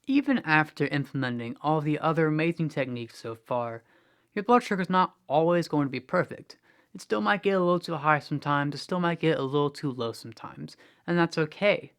Even after implementing all the other amazing techniques so far, your blood sugar is not always going to be perfect. It still might get a little too high sometimes, it still might get a little too low sometimes, and that's okay.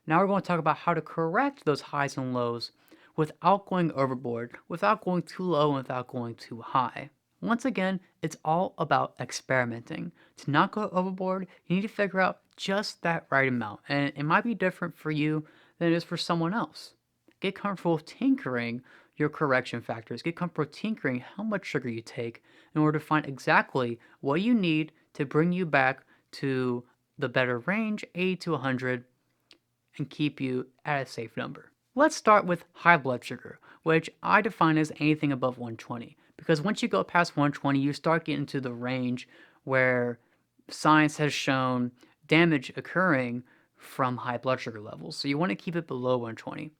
Now we're going to talk about how to correct those highs and lows without going overboard, without going too low, and without going too high. Once again, it's all about experimenting. To not go overboard, you need to figure out just that right amount, and it might be different for you than it is for someone else. Get comfortable with tinkering your correction factors. Get comfortable tinkering how much sugar you take in order to find exactly what you need to bring you back to the better range, 80 to 100, and keep you at a safe number. Let's start with high blood sugar, which I define as anything above 120. Because once you go past 120, you start getting into the range where science has shown damage occurring from high blood sugar levels. So you want to keep it below 120.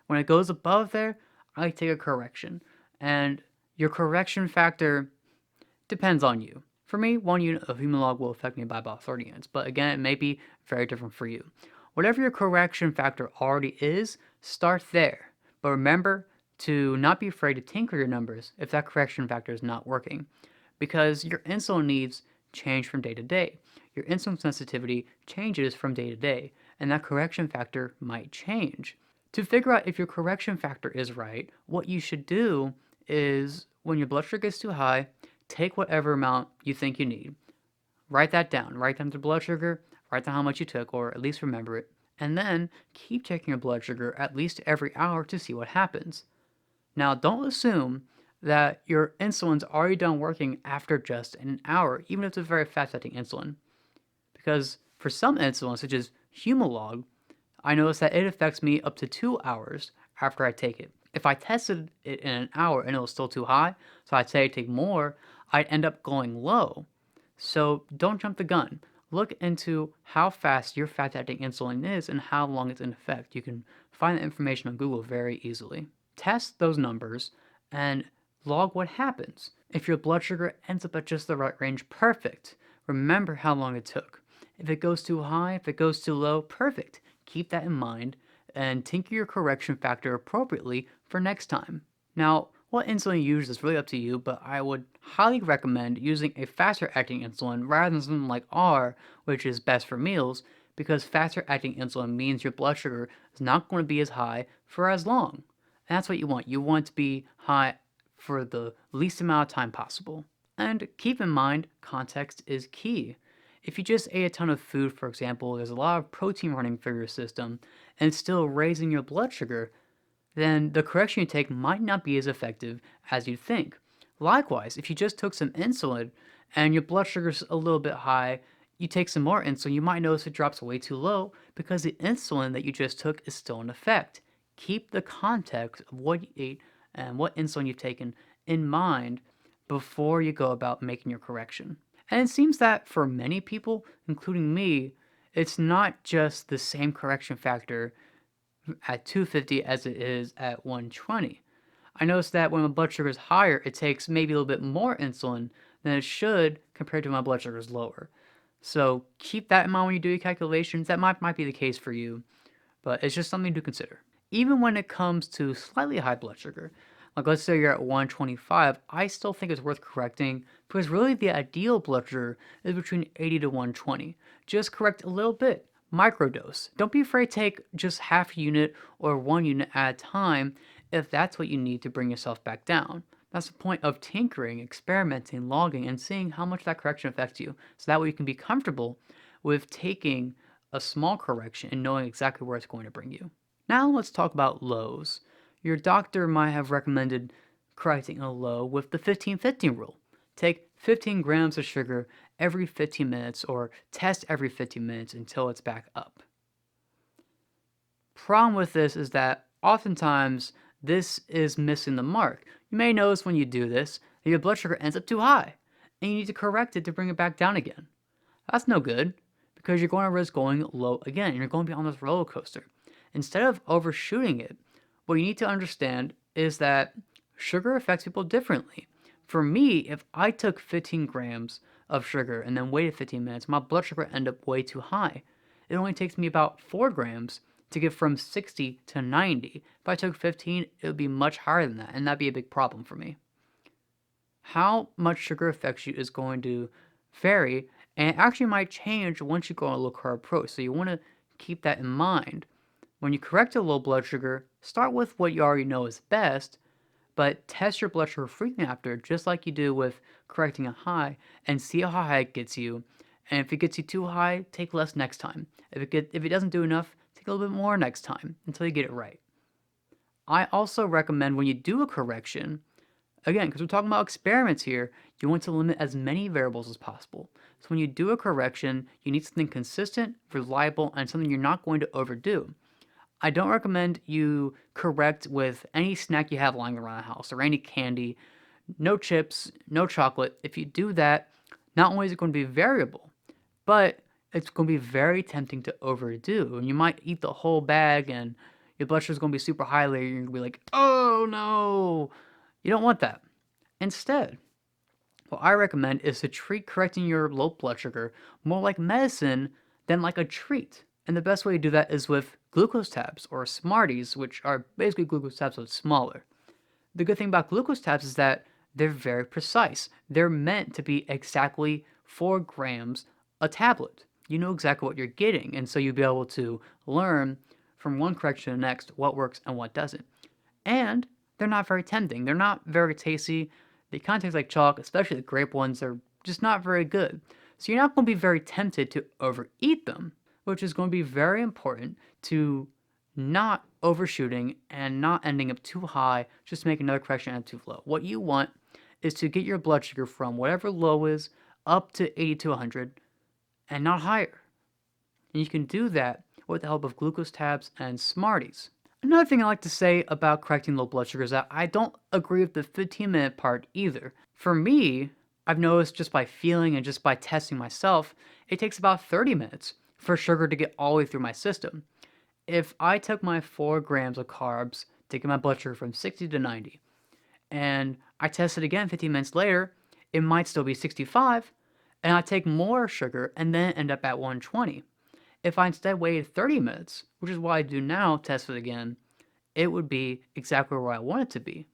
When it goes above there, I take a correction. And your correction factor depends on you. For me, 1 unit of human log will affect me by about 30 units, but again, it may be very different for you. Whatever your correction factor already is, start there. But remember to not be afraid to tinker your numbers if that correction factor is not working, because your insulin needs change from day to day. Your insulin sensitivity changes from day to day, and that correction factor might change. To figure out if your correction factor is right, what you should do is when your blood sugar gets too high, take whatever amount you think you need. Write that down. Write down the blood sugar, write down how much you took, or at least remember it. And then keep checking your blood sugar at least every hour to see what happens. Now, don't assume that your insulin's already done working after just an hour, even if it's a very fast-acting insulin. Because for some insulin, such as Humalog, I noticed that it affects me up to 2 hours after I take it. If I tested it in an hour and it was still too high, so I'd say I take more, I'd end up going low. So don't jump the gun. Look into how fast your fast acting insulin is and how long it's in effect. You can find that information on Google very easily. Test those numbers and log what happens. If your blood sugar ends up at just the right range, perfect. Remember how long it took. If it goes too high, if it goes too low, perfect. Keep that in mind and tinker your correction factor appropriately for next time. Now, what insulin you use is really up to you, but I would highly recommend using a faster acting insulin rather than something like R, which is best for meals, because faster acting insulin means your blood sugar is not going to be as high for as long. And that's what you want. You want it to be high for the least amount of time possible. And keep in mind, context is key. If you just ate a ton of food, for example, there's a lot of protein running through your system, and it's still raising your blood sugar, then the correction you take might not be as effective as you'd think. Likewise, if you just took some insulin and your blood sugar's a little bit high, you take some more insulin, you might notice it drops way too low because the insulin that you just took is still in effect. Keep the context of what you ate and what insulin you've taken in mind before you go about making your correction. And it seems that for many people, including me, it's not just the same correction factor at 250 as it is at 120. I noticed that when my blood sugar is higher, it takes maybe a little bit more insulin than it should compared to when my blood sugar is lower. So keep that in mind when you do your calculations. That might be the case for you, but it's just something to consider. Even when it comes to slightly high blood sugar, like let's say you're at 125, I still think it's worth correcting because really the ideal blood sugar is between 80 to 120. Just correct a little bit, microdose. Don't be afraid to take just half a unit or 1 unit at a time if that's what you need to bring yourself back down. That's the point of tinkering, experimenting, logging, and seeing how much that correction affects you. So that way you can be comfortable with taking a small correction and knowing exactly where it's going to bring you. Now let's talk about lows. Your doctor might have recommended correcting a low with the 15-15 rule. Take 15 grams of sugar every 15 minutes or test every 15 minutes until it's back up. Problem with this is that oftentimes this is missing the mark. You may notice when you do this that your blood sugar ends up too high and you need to correct it to bring it back down again. That's no good because you're going to risk going low again and you're going to be on this roller coaster. Instead of overshooting it, what you need to understand is that sugar affects people differently. For me, if I took 15 grams of sugar and then waited 15 minutes, my blood sugar would end up way too high. It only takes me about 4 grams to get from 60 to 90. If I took 15, it would be much higher than that, and that'd be a big problem for me. How much sugar affects you is going to vary, and it actually might change once you go on a low carb approach. So you want to keep that in mind. When you correct a low blood sugar, start with what you already know is best, but test your blood sugar frequently after, just like you do with correcting a high, and see how high it gets you. And if it gets you too high, take less next time. If it doesn't do enough, take a little bit more next time until you get it right. I also recommend when you do a correction, again, because we're talking about experiments here, you want to limit as many variables as possible. So when you do a correction, you need something consistent, reliable, and something you're not going to overdo. I don't recommend you correct with any snack you have lying around the house or any candy, no chips, no chocolate. If you do that, not only is it going to be variable, but it's going to be very tempting to overdo. And you might eat the whole bag and your blood sugar is going to be super high later. You're going to be like, oh no. You don't want that. Instead, what I recommend is to treat correcting your low blood sugar more like medicine than like a treat. And the best way to do that is with glucose tabs or Smarties, which are basically glucose tabs but smaller. The good thing about glucose tabs is that they're very precise. They're meant to be exactly 4 grams a tablet. You know exactly what you're getting, and so you'll be able to learn from one correction to the next what works and what doesn't. And they're not very tempting. They're not very tasty. They kind of taste like chalk, especially the grape ones. They're just not very good. So you're not going to be very tempted to overeat them, which is going to be very important to not overshooting and not ending up too high, just to make another correction and too low. What you want is to get your blood sugar from whatever low is up to 80 to 100 and not higher. And you can do that with the help of glucose tabs and Smarties. Another thing I like to say about correcting low blood sugar is that I don't agree with the 15-minute part either. For me, I've noticed just by feeling and just by testing myself, it takes about 30 minutes for sugar to get all the way through my system. If I took my 4 grams of carbs to get my blood sugar from 60 to 90, and I test it again 15 minutes later, it might still be 65, and I take more sugar and then end up at 120. If I instead waited 30 minutes, which is what I do now, test it again, it would be exactly where I want it to be.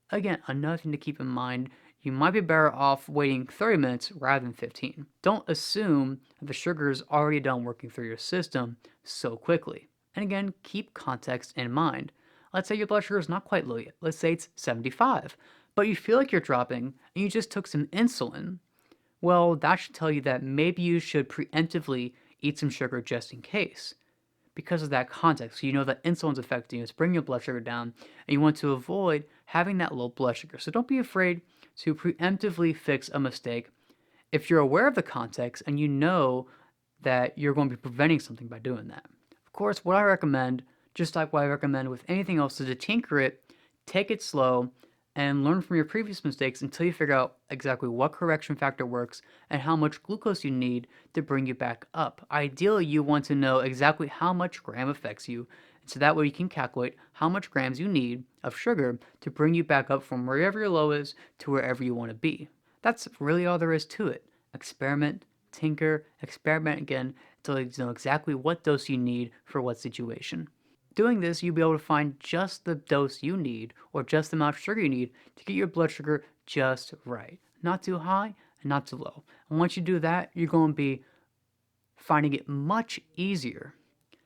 Again, another thing to keep in mind, you might be better off waiting 30 minutes rather than 15. Don't assume that the sugar is already done working through your system so quickly. And again, keep context in mind. Let's say your blood sugar is not quite low yet. Let's say it's 75, but you feel like you're dropping and you just took some insulin. Well, that should tell you that maybe you should preemptively eat some sugar just in case. Because of that context, so you know that insulin's affecting you, it's bringing your blood sugar down, and you want to avoid having that low blood sugar. So don't be afraid to preemptively fix a mistake if you're aware of the context and you know that you're going to be preventing something by doing that. Of course, what I recommend, just like what I recommend with anything else, is to tinker it, take it slow, and learn from your previous mistakes until you figure out exactly what correction factor works and how much glucose you need to bring you back up. Ideally, you want to know exactly how much gram affects you, so that way you can calculate how much grams you need of sugar to bring you back up from wherever your low is to wherever you want to be. That's really all there is to it. Experiment, tinker, experiment again until you know exactly what dose you need for what situation. Doing this, you'll be able to find just the dose you need or just the amount of sugar you need to get your blood sugar just right. Not too high and not too low. And once you do that, you're going to be finding it much easier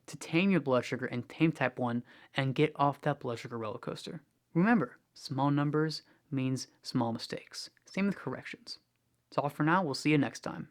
to tame your blood sugar and tame type 1 and get off that blood sugar roller coaster. Remember, small numbers means small mistakes. Same with corrections. That's all for now. We'll see you next time.